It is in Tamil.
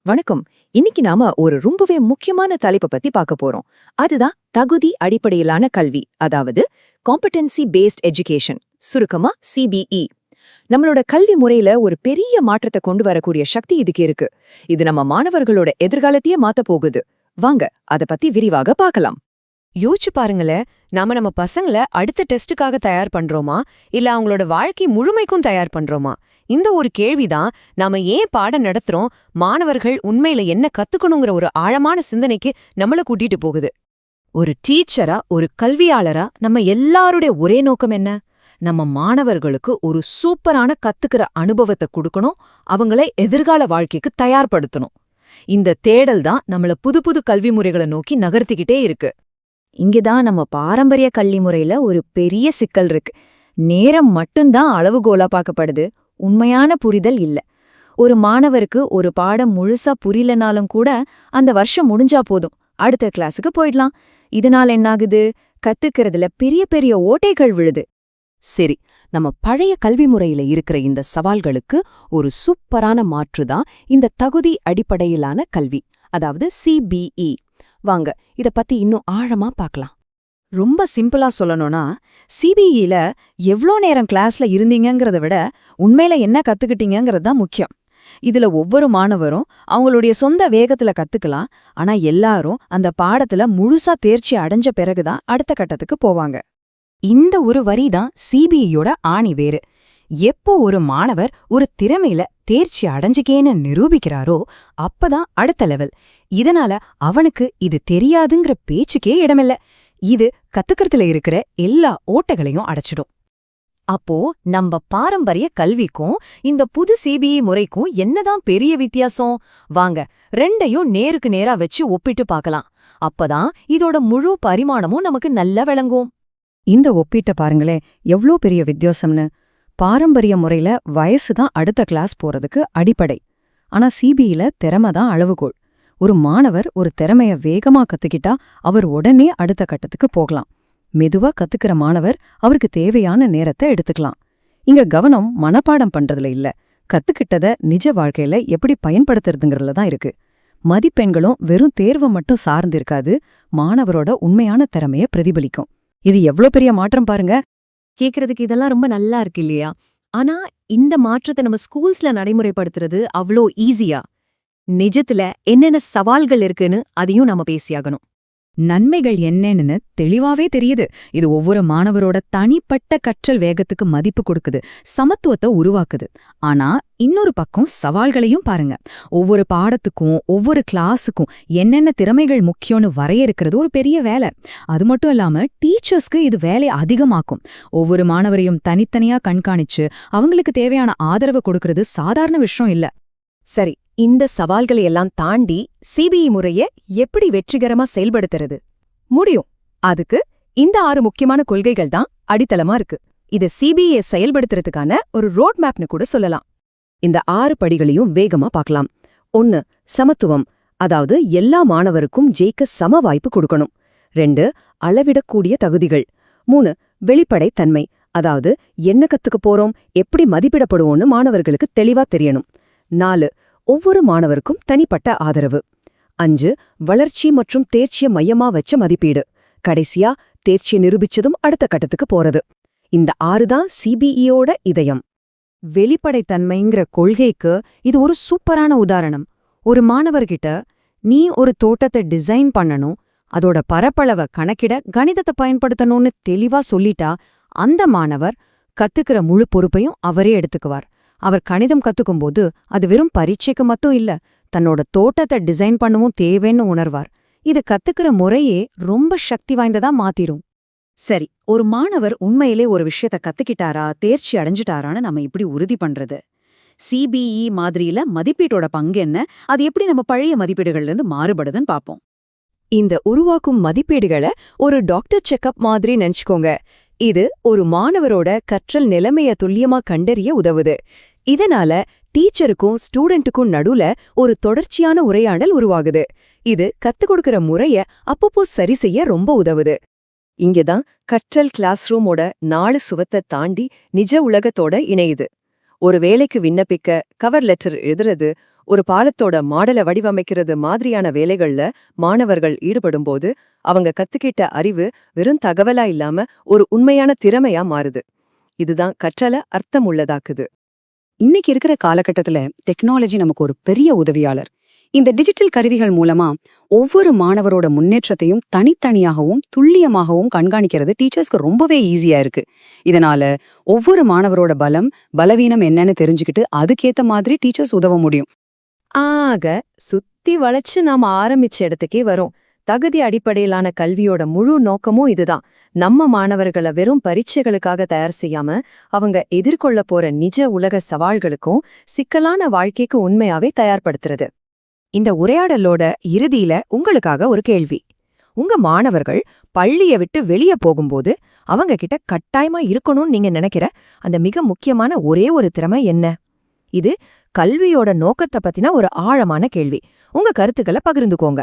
வணக்கம். இன்னைக்கு நாம ஒரு ரொம்பவே முக்கியமான தலைப்பை பத்தி பார்க்க போறோம். அதுதான் தகுதி அடிப்படையிலான கல்வி, அதாவது காம்படென்சி பேஸ்ட் எஜுகேஷன், சுருக்கமா சிபிஇ. நம்மளோட கல்வி முறையில ஒரு பெரிய மாற்றத்தை கொண்டு வரக்கூடிய சக்தி இதுக்கு இருக்கு. இது நம்ம மாணவர்களோட எதிர்காலத்தையே மாத்த போகுது. வாங்க அத பத்தி விரிவாக பார்க்கலாம். யோசிச்சு பாருங்களேன், நம்ம பசங்கள அடுத்த டெஸ்டுக்காக தயார் பண்றோமா இல்ல அவங்களோட வாழ்க்கை முழுமைக்கும் தயார் பண்றோமா? இந்த ஒரு கேள்விதான் நாம ஏன் பாடம் நடத்துறோம், மாணவர்கள் உண்மையில என்ன கத்துக்கணுங்கிற ஒரு ஆழமான சிந்தனைக்கு நம்மள கூட்டிட்டு போகுது. ஒரு டீச்சரா, ஒரு கல்வியாளரா நம்ம எல்லாருடைய ஒரே நோக்கம் என்ன? நம்ம மாணவர்களுக்கு ஒரு சூப்பரான கத்துக்கிற அனுபவத்தை கொடுக்கணும், அவங்கள எதிர்கால வாழ்க்கைக்கு தயார்படுத்தணும். இந்த தேடல் தான் நம்மள புது புது கல்வி முறைகளை நோக்கி நகர்த்திக்கிட்டே இருக்கு. இங்கதான் நம்ம பாரம்பரிய கல்வி முறையில ஒரு பெரிய சிக்கல் இருக்கு. நேரம் மட்டும்தான் அளவுகோலா பார்க்கப்படுது, உண்மையான புரிதல் இல்ல. ஒரு மாணவருக்கு ஒரு பாடம் முழுசா புரியலனாலும் கூட அந்த வருஷம் முடிஞ்சா போதும், அடுத்த கிளாஸுக்கு போயிடலாம். இதனால என்னாகுது? கத்துக்கிறதுல பெரிய பெரிய ஓட்டைகள் விழுது. சரி, நம்ம பழைய கல்வி முறையில இருக்கிற இந்த சவால்களுக்கு ஒரு சூப்பரான மாற்றுதான் இந்த தகுதி அடிப்படையிலான கல்வி, அதாவது சிபிஇ. வாங்க இத பத்தி இன்னும் ஆழமா பார்க்கலாம். ரொம்ப சிம்பிளா சொல்லணும்னா, சிபிஇல எவ்ளோ நேரம் கிளாஸ்ல இருந்தீங்கங்கிறத விட உண்மையில என்ன கத்துக்கிட்டீங்கிறது தான் முக்கியம். இதுல ஒவ்வொரு மாணவரும் அவங்களுடைய சொந்த வேகத்துல கத்துக்கலாம். ஆனா எல்லாரும் அந்த பாடத்துல முழுசா தேர்ச்சி அடைஞ்ச பிறகுதான் அடுத்த கட்டத்துக்கு போவாங்க. இந்த ஒரு வரிதான் சிபிஇயோட ஆணி வேறு. எப்போ ஒரு மாணவர் ஒரு திறமையில தேர்ச்சி அடைஞ்சுக்கேன்னு நிரூபிக்கிறாரோ அப்பதான் அடுத்த லெவல். இதனால அவனுக்கு இது தெரியாதுங்கிற பேச்சுக்கே இடமில்ல. இது கத்துக்கிறதுல இருக்கிற எல்லா ஓட்டைகளையும் அடைச்சிடும். அப்போ நம்ம பாரம்பரிய கல்விக்கும் இந்த புது சிபிஇ முறைக்கும் என்னதான் பெரிய வித்தியாசம்? வாங்க ரெண்டையும் நேருக்கு நேரா வச்சு ஒப்பிட்டு பார்க்கலாம். அப்பதான் இதோட முழு பரிமாணமும் நமக்கு நல்லா விளங்கும். இந்த ஒப்பீட்ட பாருங்களேன், எவ்ளோ பெரிய வித்தியாசம்னு. பாரம்பரிய முறையில வயசு தான் அடுத்த கிளாஸ் போறதுக்கு அடிப்படை. ஆனா சிபிஇல திறமை தான் அளவுகோல். ஒரு மாணவர் ஒரு திறமைய வேகமா கத்துக்கிட்டா அவர் உடனே அடுத்த கட்டத்துக்கு போகலாம். மெதுவா கத்துக்கிற மாணவர் அவருக்கு தேவையான நேரத்தை எடுத்துக்கலாம். இங்க கவனம் மனப்பாடம் பண்றதுல இல்ல, கத்துக்கிட்டத நிஜ வாழ்க்கையில எப்படி பயன்படுத்துறதுங்கிறதுல தான் இருக்கு. மதிப்பெண்களும் வெறும் தேர்வை மட்டும் சார்ந்து இருக்காது, மாணவரோட உண்மையான திறமைய பிரதிபலிக்கும். இது எவ்ளோ பெரிய மாற்றம் பாருங்க. கேக்குறதுக்கு இதெல்லாம் ரொம்ப நல்லா இருக்கு இல்லையா? ஆனா இந்த மாற்றத்தை நம்ம ஸ்கூல்ஸ்ல நடைமுறைப்படுத்துறது அவ்ளோ ஈஸியா? நிஜத்துல என்னென்ன சவால்கள் இருக்குன்னு அதையும் நம்ம பேசியாகணும். நன்மைகள் என்னன்னு தெளிவாவே தெரியுது. இது ஒவ்வொரு மாணவரோட தனிப்பட்ட கற்றல் வேகத்துக்கு மதிப்பு கொடுக்குது, சமத்துவத்தை உருவாக்குது. ஆனா இன்னொரு பக்கம் சவால்களையும் பாருங்க. ஒவ்வொரு பாடத்துக்கும் ஒவ்வொரு கிளாஸுக்கும் என்னென்ன திறமைகள் முக்கியம்னு வரையறுக்கிறது ஒரு பெரிய வேலை. அது மட்டும் இல்லாம டீச்சர்ஸ்க்கு இது வேலையை அதிகமாக்கும். ஒவ்வொரு மாணவரையும் தனித்தனியா கண்காணிச்சு அவங்களுக்கு தேவையான ஆதரவு கொடுக்கறது சாதாரண விஷயம் இல்ல. சரி, இந்த சவால்களை எல்லாம் தாண்டி சிபிஇ முறைய எப்படி வெற்றிகரமா செயல்படுத்துறது முடியும்? அதுக்கு இந்த 6 முக்கியமான கொள்கைகள் தான் அடித்தளமா இருக்கு. இது சிபிஇ செயல்படுத்துறதுக்கான ஒரு ரோட் மேப்னு கூட சொல்லலாம். இந்த 6 படிகளையும் வேகமா பார்க்கலாம். 1. சமத்துவம், அதாவது எல்லா மாணவருக்கும் ஜெயிக்க சம வாய்ப்பு கொடுக்கணும். 2. அளவிடக்கூடிய தகுதிகள். 3. வெளிப்படைத்தன்மை, அதாவது என்ன கத்துக்க போறோம், எப்படி மதிப்பிடப்படுவோம்னு மாணவர்களுக்கு தெளிவா தெரியணும். 4. ஒவ்வொரு மாணவருக்கும் தனிப்பட்ட ஆதரவு. 5. வளர்ச்சி மற்றும் தேர்ச்சிய மையமா வச்ச மதிப்பீடு. கடைசியா தேர்ச்சியை நிரூபிச்சதும் அடுத்த கட்டத்துக்கு போறது. இந்த 6 தான் சிபிஇயோட இதயம். வெளிப்படைத்தன்மைங்கிற கொள்கைக்கு இது ஒரு சூப்பரான உதாரணம். ஒரு மாணவர்கிட்ட நீ ஒரு தோட்டத்தை டிசைன் பண்ணணும், அதோட பரப்பளவை கணக்கிட கணிதத்தை பயன்படுத்தணும்னு தெளிவா சொல்லிட்டா அந்த மாணவர் கத்துக்கிற முழு பொறுப்பையும் அவரே எடுத்துக்குவார். அவர் கணிதம் கத்துக்கும்போது அது வெறும் பரீட்சைக்கு மட்டும் இல்ல, தன்னோட தோட்டத்தை டிசைன் பண்ணவும் தேவைன்னு உணர்வார். இது கத்துக்கிற முறையே ரொம்ப சக்தி வாய்ந்ததா மாத்திடும். சரி, ஒரு மாணவர் உண்மையிலே ஒரு விஷயத்த கத்துக்கிட்டாரா, தேர்ச்சி அடைஞ்சிட்டாரான்னு நம்ம இப்படி உறுதி பண்றது? சிபிஇ மாதிரியில மதிப்பீட்டோட பங்கு என்ன, அது எப்படி நம்ம பழைய மதிப்பீடுகள்ல இருந்து மாறுபடுதுன்னு பாப்போம். இந்த உருவாக்கும் மதிப்பீடுகளை ஒரு டாக்டர் செக்கப் மாதிரி நினைச்சுக்கோங்க. இது ஒரு மாணவரோட கற்றல் நிலைமைய துல்லியமா கண்டறிய உதவுது. இதனால டீச்சருக்கும் ஸ்டூடெண்ட்டுக்கும் நடுவுல ஒரு தொடர்ச்சியான உரையாடல் உருவாகுது. இது கத்துக் கொடுக்கிற முறைய அப்பப்போ சரி செய்ய ரொம்ப உதவுது. இங்கதான் கற்றல் கிளாஸ் ரூமோட 4 சுவத்தை தாண்டி நிஜ உலகத்தோட இணையுது. ஒரு வேலைக்கு விண்ணப்பிக்க கவர் லெட்டர் எழுதுறது, ஒரு பாலத்தோட மாடலை வடிவமைக்கிறது மாதிரியான வேலைகள்ல மாணவர்கள் ஈடுபடும்போது அவங்க கத்துக்கிட்ட அறிவு வெறும் தகவலா இல்லாம ஒரு உண்மையான திறமையா மாறுது. இதுதான் கற்றல அர்த்தம் உள்ளதாக்குது. இன்னைக்கு இருக்கிற காலகட்டத்துல டெக்னாலஜி நமக்கு ஒரு பெரிய உதவியாளர். இந்த டிஜிட்டல் கருவிகள் மூலமா ஒவ்வொரு மாணவரோட முன்னேற்றத்தையும் தனித்தனியாகவும் துல்லியமாகவும் கண்காணிக்கிறது டீச்சர்ஸ்க்கு ரொம்பவே ஈஸியா இருக்கு. இதனால ஒவ்வொரு மாணவரோட பலம் பலவீனம் என்னன்னு தெரிஞ்சுக்கிட்டு அதுக்கேத்த மாதிரி டீச்சர்ஸ் உதவ முடியும். ஆக சுத்தி வளைச்சு நாம ஆரம்பிச்ச இடத்துக்கே வரோம். தகுதி அடிப்படையிலான கல்வியோட முழு நோக்கமும் இதுதான். நம்ம மாணவர்களை வெறும் பரீட்சைகளுக்காக தயார் செய்யாம அவங்க எதிர்கொள்ள போற நிஜ உலக சவால்களுக்கும் சிக்கலான வாழ்க்கைக்கு உண்மையாவே தயார்படுத்துறது. இந்த உரையாடலோட இறுதியில உங்களுக்காக ஒரு கேள்வி. உங்க மாணவர்கள் பள்ளியை விட்டு வெளியே போகும்போது அவங்க கிட்ட கட்டாயமா இருக்கணும்னு நீங்க நினைக்கிற அந்த மிக முக்கியமான ஒரே ஒரு திறமை என்ன? இது கல்வியோட நோக்கத்தை பத்தின ஒரு ஆழமான கேள்வி. உங்க கருத்துக்களை பகிர்ந்துக்கோங்க.